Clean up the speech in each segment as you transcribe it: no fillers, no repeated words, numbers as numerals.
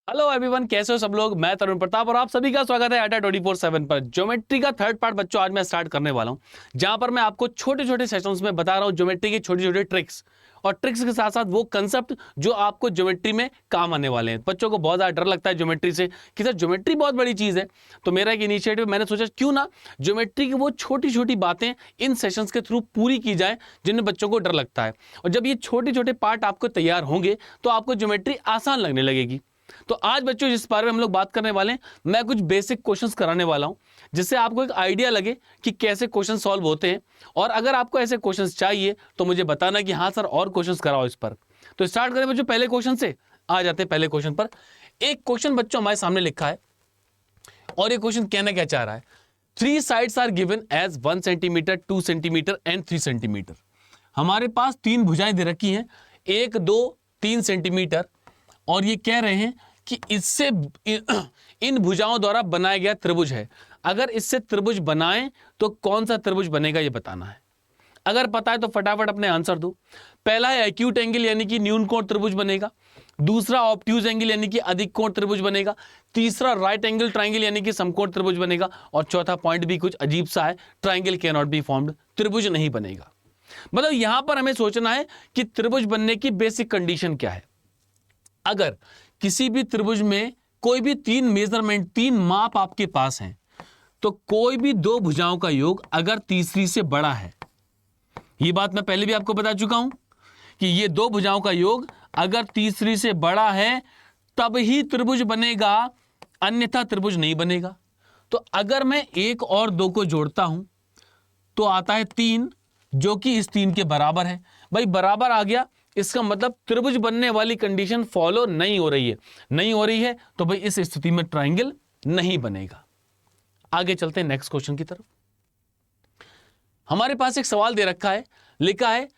Hello everyone, कैसे हो सब लोग। मैं तरुण प्रताप और आप सभी का स्वागत है अड्डा 24/7 पर। ज्योमेट्री का थर्ड पार्ट बच्चों आज मैं स्टार्ट करने वाला हूं, जहां पर मैं आपको छोटे छोटे सेशंस में बता रहा हूं ज्योमेट्री की छोटी छोटी ट्रिक्स, और ट्रिक्स के साथ साथ वो कंसेप्ट जो आपको ज्योमेट्री में काम आने वाले हैं। बच्चों को बहुत ज्यादा डर लगता है ज्योमेट्री से कि सर ज्योमेट्री बहुत बड़ी चीज है। तो मेरा एक इनिशिएटिव, मैंने सोचा क्यों ना ज्योमेट्री की वो छोटी छोटी बातें इन सेशंस के थ्रू पूरी की जाए जिनमें बच्चों को डर लगता है। और जब ये छोटे छोटे पार्ट आपको तैयार होंगे तो आपको ज्योमेट्री आसान लगने लगेगी। तो आज बच्चों जिस बारे में हम लोग बात करने वाले हैं, मैं कुछ बेसिक क्वेश्चंस कराने वाला हूं जिससे आपको एक आइडिया लगे कि कैसे क्वेश्चन सॉल्व होते हैं। और अगर आपको ऐसे क्वेश्चंस चाहिए तो मुझे बताना कि हाँ सर और क्वेश्चंस कराओ इस पर। तो स्टार्ट करें बच्चों पहले क्वेश्चन से। आ जाते हैं पहले क्वेश्चन पर। एक क्वेश्चन बच्चों हमारे सामने लिखा है और ये क्वेश्चन कहना क्या चाह रहा है। 3 sides are given as 1 centimetre, 2 centimetre and 3 centimetre. हमारे पास 3 भुजाएं दे रखी हैं, 1, 2, 3 सेंटीमीटर, और ये कह रहे हैं कि इससे इन भुजाओं द्वारा बनाया गया त्रिभुज है। अगर इससे त्रिभुज बनाएं तो कौन सा त्रिभुज बनेगा ये बताना है। अगर पता है तो फटाफट अपने आंसर दो। पहला है एक्यूट एंगल यानी कि न्यून कोण त्रिभुज बनेगा। दूसरा ऑब्ट्यूज एंगल यानी कि अधिक कोण त्रिभुज बनेगा। तीसरा राइट एंगल ट्राइंगल यानी कि समकोण त्रिभुज बनेगा। और चौथा पॉइंट भी कुछ अजीब सा है, triangle can not be formed, त्रिभुज नहीं बनेगा। मतलब यहां पर हमें सोचना है कि त्रिभुज बनने की बेसिक कंडीशन क्या है। अगर किसी भी त्रिभुज में कोई भी 3 मेजरमेंट, 3 माप आपके पास हैं, तो कोई भी 2 भुजाओं का योग अगर तीसरी से बड़ा है, ये बात मैं पहले भी आपको बता चुका हूं कि ये 2 भुजाओं का योग अगर तीसरी से बड़ा है तब ही त्रिभुज बनेगा, अन्यथा त्रिभुज नहीं बनेगा। तो अगर मैं 1 और 2 को जोड़ता हूं तो आता है 3, जो कि इस 3 के बराबर है। भाई बराबर आ गया, इसका मतलब त्रिभुज बनने वाली कंडीशन फॉलो नहीं हो रही है। नहीं हो रही है तो भाई इस स्थिति में ट्राइंगल नहीं बनेगा। आगे चलते हैं नेक्स्ट क्वेश्चन की तरफ। हमारे पास एक सवाल दे रखा है, लिखा है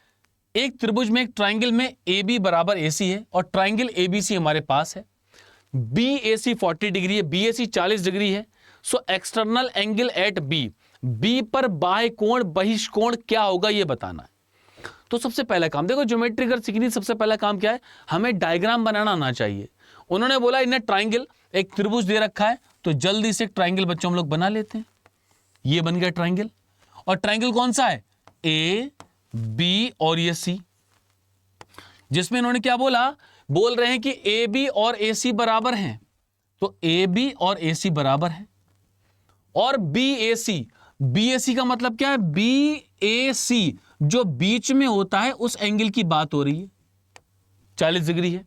एक त्रिभुज में, एक ट्राइंगल में ए बी बराबर ए सी है और ट्राइंगल ए बी सी हमारे पास है। बी ए सी 40 डिग्री है, बी ए सी 40 डिग्री है। So external angle at B, B पर बाह्य कोण बहिष्कोण क्या होगा ये बताना है। तो सबसे पहला काम देखो, ज्योमेट्री अगर सीखनी सबसे पहला काम क्या है, हमें डायग्राम बनाना आना चाहिए। उन्होंने बोला इन्हें ट्राइंगल, एक त्रिभुज दे रखा है, तो जल्दी से एक ट्राइंगल बच्चों हम लोग बना लेते हैं। ये बन गया ट्राइंगल। और ट्राइंगल कौन सा है, ए बी और ये सी, जिसमें इन्होंने क्या बोला, बोल रहे हैं कि ए बी और ए सी बराबर हैं। तो ए बी और ए सी बराबर है। और B A C, B A सी का मतलब क्या है, बी ए सी जो बीच में होता है उस एंगल की बात हो रही है, 40 डिग्री है।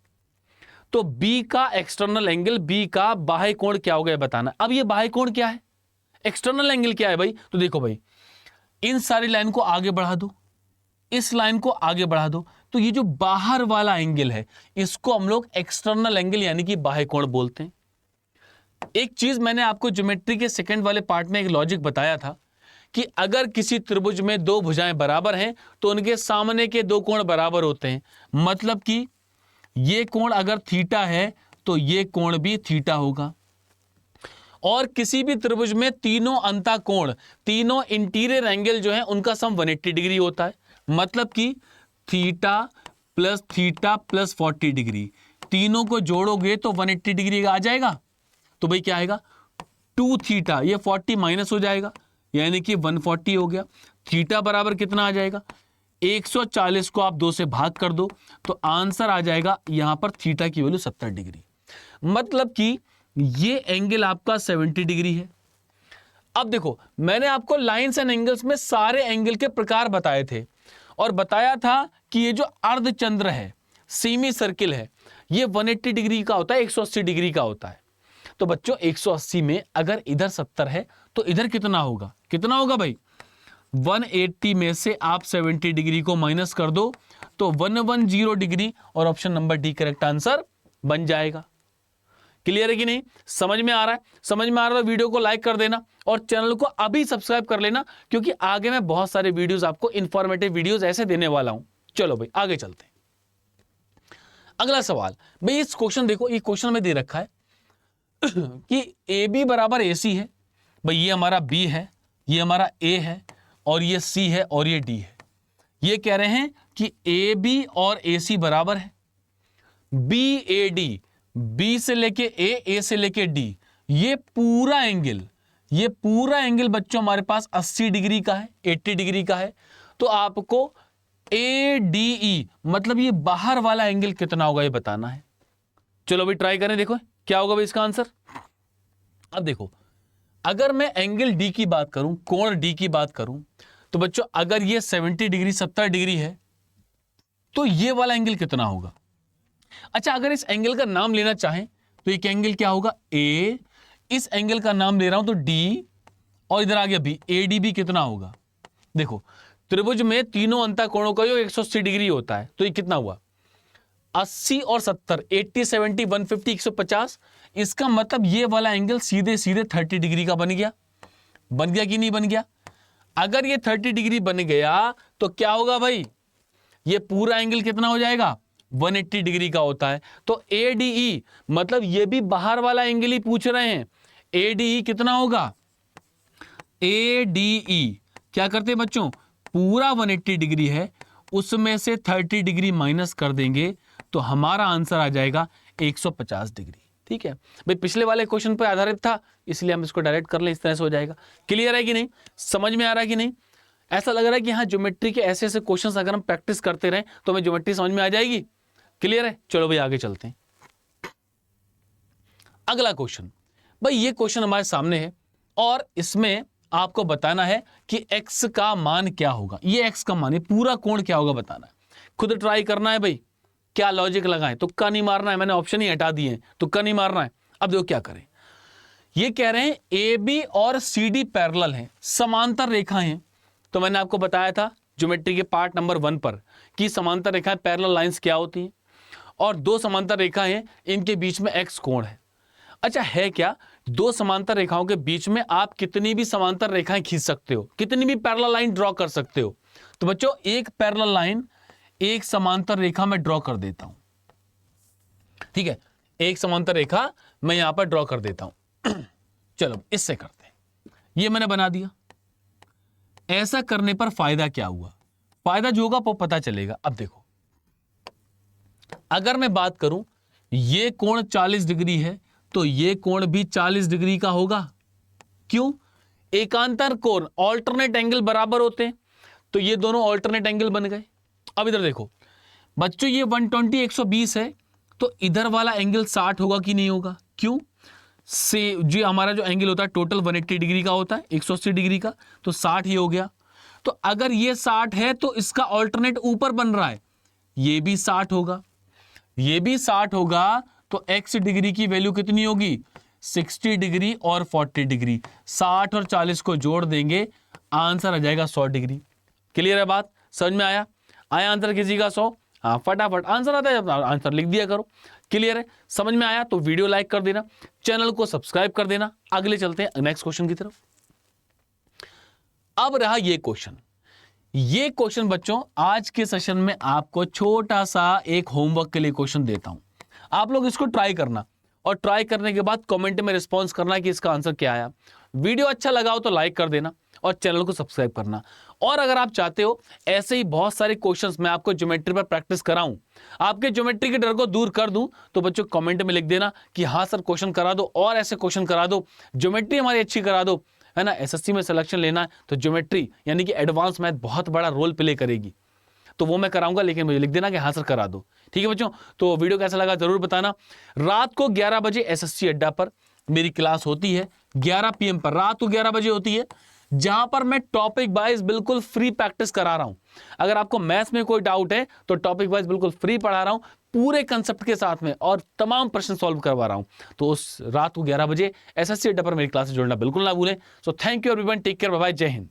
तो बी का एक्सटर्नल एंगल, बी का बाह्य कोण क्या होगा बताना। अब ये बाह्य कोण क्या है, एक्सटर्नल एंगल क्या है भाई। तो देखो भाई, इन सारी लाइन को आगे बढ़ा दो, इस लाइन को आगे बढ़ा दो, तो ये जो बाहर वाला एंगल है इसको हम लोग एक्सटर्नल एंगल यानी कि बाह्य कोण बोलते हैं। एक चीज मैंने आपको ज्योमेट्री के सेकंड वाले पार्ट में एक लॉजिक बताया था कि अगर किसी त्रिभुज में 2 भुजाएं बराबर हैं तो उनके सामने के 2 कोण बराबर होते हैं। मतलब कि ये कोण अगर थीटा है तो ये कोण भी थीटा होगा। और किसी भी त्रिभुज में तीनों अंता कोण, तीनों इंटीरियर एंगल जो है उनका सम 180 डिग्री होता है। मतलब कि थीटा प्लस 40 डिग्री, तीनों को जोड़ोगे तो 180 डिग्री आ जाएगा। तो भाई क्या आएगा, 2 थीटा, ये 40 माइनस हो जाएगा यानी कि 140 हो गया। थीटा बराबर कितना आ जाएगा, 140 को आप 2 से भाग कर दो तो आंसर आ जाएगा यहां पर थीटा की वैल्यू 70 डिग्री। मतलब कि ये एंगल आपका 70 डिग्री है। अब देखो, मैंने आपको लाइंस एंड एंगल्स में सारे एंगल के प्रकार बताए थे और बताया था कि ये जो अर्धचंद्र है, सेमी सर्किल है, ये 180 डिग्री का होता है, 180 डिग्री का होता है। तो बच्चों 180 में अगर इधर 70 है तो इधर कितना होगा, कितना होगा भाई, 180 में से आप 70 डिग्री को माइनस कर दो तो 110 डिग्री, और option number D correct answer बन जाएगा। क्लियर है कि नहीं, समझ में आ रहा है। समझ में आ रहा है तो वीडियो को लाइक कर देना और चैनल को अभी सब्सक्राइब कर लेना, क्योंकि आगे मैं बहुत सारे वीडियोस आपको इंफॉर्मेटिव वीडियोस ऐसे देने वाला हूं। चलो भाई आगे चलते हैं। अगला सवाल भाई, इस क्वेश्चन देखो, ये क्वेश्चन में दे रखा है कि ए बी बराबर ए सी है। भाई ये हमारा बी है, ये हमारा ए है, और ये सी है, और ये डी है। ये कह रहे हैं कि ए बी और ए सी बराबर है। बी ए डी, बी से लेके ए से लेके डी, ये पूरा एंगल बच्चों हमारे पास 80 डिग्री का है, 80 डिग्री का है। तो आपको ADE मतलब ये बाहर वाला एंगल कितना होगा ये बताना है। चलो भाई ट्राई करें, देखो क्या होगा भाई इसका आंसर। अब देखो, अगर मैं एंगल डी की बात करूं, कोण डी की बात करूं, तो बच्चों अगर ये 70 डिग्री 70 डिग्री है तो ये वाला एंगल कितना होगा। अच्छा, अगर इस एंगल का नाम लेना चाहें तो एक एंगल क्या होगा ए, इस एंगल का नाम ले रहा हूं तो डी, और इधर आ गया बी, ADB कितना होगा। देखो त्रिभुज में तीनों अंतःकोणों का योग 180 डिग्री होता है, तो ये कितना हुआ 80 और 70, 80 70 150 150। इसका मतलब ये वाला एंगल सीधे सीधे 30 डिग्री का बन गया कि नहीं बन गया। अगर ये 30 डिग्री बन गया तो क्या होगा भाई, ये पूरा एंगल कितना हो जाएगा 180 डिग्री का होता है। तो ADE मतलब ये भी बाहर वाला एंगल ही पूछ रहे हैं, ADE कितना होगा, ADE क्या करते हैं बच्चों, पूरा 180 डिग्री है, उसमें से 30 डिग्री माइनस कर देंगे तो हमारा आंसर आ जाएगा 150 डिग्री। ठीक है भाई, पिछले वाले क्वेश्चन पर आधारित था इसलिए हम इसको डायरेक्ट कर लें, इस तरह से हो जाएगा। क्लियर है कि नहीं, समझ में आ रहा है कि नहीं। ऐसा लग रहा है कि हाँ ज्योमेट्री के ऐसे ऐसे क्वेश्चंस अगर हम प्रैक्टिस करते रहें तो हमें ज्योमेट्री समझ में आ जाएगी। क्लियर है, चलो भाई आगे चलते हैं। अगला क्वेश्चन, भाई ये क्वेश्चन हमारे सामने है और इसमें आपको बताना है कि x का मान क्या होगा। ये x का मान है, पूरा कोण क्या होगा बताना है, खुद ट्राई करना है भाई, क्या लॉजिक लगाएं, तुक्का नहीं मारना है, मैंने ऑप्शन ही हटा दिए हैं, तुक्का नहीं मारना है। अब देखो क्या करें, ये कह रहे हैं AB और CD पैरेलल हैं, समांतर रेखाएं हैं। तो मैंने आपको बताया था ज्योमेट्री के पार्ट नंबर 1 पर कि समांतर रेखाएं पैरेलल लाइंस क्या होती हैं, और दो समांतर रेखाएं हैं, इनके बीच में x कोण है। अच्छा है क्या, दो समांतर रेखाओं के बीच में आप कितनी भी समांतर रेखाएं खींच सकते हो, कितनी भी पैरेलल लाइन ड्रॉ कर सकते हो। तो बच्चों एक पैरेलल लाइन, एक समांतर रेखा मैं ड्रॉ कर देता हूं। ठीक है, एक समांतर रेखा मैं यहां पर ड्रॉ कर देता हूं। चलो इससे करते हैं, ये मैंने बना दिया। ऐसा करने पर फायदा क्या हुआ, फायदा जो होगा वो पता चलेगा। अब देखो, अगर मैं बात करूं ये कोण 40 डिग्री है तो ये कोण भी 40 डिग्री का होगा। क्यों, एकांतर कोण ऑल्टरनेट एंगल बराबर होते हैं, तो ये दोनों ऑल्टरनेट एंगल बन गए। अब इधर देखो बच्चों, ये 120 120 है तो इधर वाला एंगल 60 होगा कि नहीं होगा। क्यों, से जो हमारा जो एंगल होता है टोटल 180 डिग्री का होता है, 180 डिग्री का, तो 60 ही हो गया। तो अगर ये 60 है तो इसका ऑल्टरनेट ऊपर बन रहा है, ये भी 60 होगा, ये भी 60 होगा। तो x डिग्री की वैल्यू कितनी होगी 60 डिग्री और 40 डिग्री, 60 और 40 को जोड़ देंगे, आंसर आ जाएगा 100 डिग्री। क्लियर है बात, समझ में आया आंसर किसी का 100। हाँ फटाफट आंसर आता है, आंसर लिख दिया करो। क्लियर है, समझ में आया तो वीडियो लाइक कर देना, चैनल को सब्सक्राइब कर देना। अगले चलते हैं नेक्स्ट क्वेश्चन की तरफ। अब रहा ये क्वेश्चन, ये क्वेश्चन बच्चों आज के सेशन में आपको छोटा सा एक होमवर्क के लिए क्वेश्चन देता हूं, आप लोग इसको ट्राई करना और ट्राई करने के बाद कमेंट में रिस्पॉन्स करना कि इसका आंसर क्या आया। वीडियो अच्छा लगा हो तो लाइक कर देना और चैनल को सब्सक्राइब करना। और अगर आप चाहते हो ऐसे ही बहुत सारे क्वेश्चंस मैं आपको ज्योमेट्री पर प्रैक्टिस कराऊं, आपके ज्योमेट्री के डर को दूर कर दूं, तो बच्चों कमेंट में लिख देना कि हाँ सर क्वेश्चन करा दो और ऐसे क्वेश्चन करा दो, ज्योमेट्री हमारी अच्छी करा दो, है ना। एसएससी में सिलेक्शन लेना है तो ज्योमेट्री यानी कि एडवांस मैथ बहुत बड़ा रोल प्ले करेगी, तो वो मैं कराऊंगा, लेकिन मुझे लिख देना कि हाँ सर करा दो। ठीक है बच्चों, तो वीडियो कैसा लगा जरूर बताना। रात को 11 बजे एसएससी अड्डा पर मेरी क्लास होती है, 11 PM पर, रात को 11 बजे होती है, जहां पर मैं टॉपिक वाइज बिल्कुल फ्री प्रैक्टिस करा रहा हूं। अगर आपको मैथ्स में कोई डाउट है तो टॉपिक वाइज बिल्कुल फ्री पढ़ा रहा हूं, पूरे कंसेप्ट के साथ में, और तमाम प्रश्न सॉल्व करवा रहा हूं। तो उस रात को 11 बजे एसएससी अड्डा पर मेरी क्लास से जुड़ना बिल्कुल ना भूलें। So thank you everyone, take care, bye bye, जय हिंद।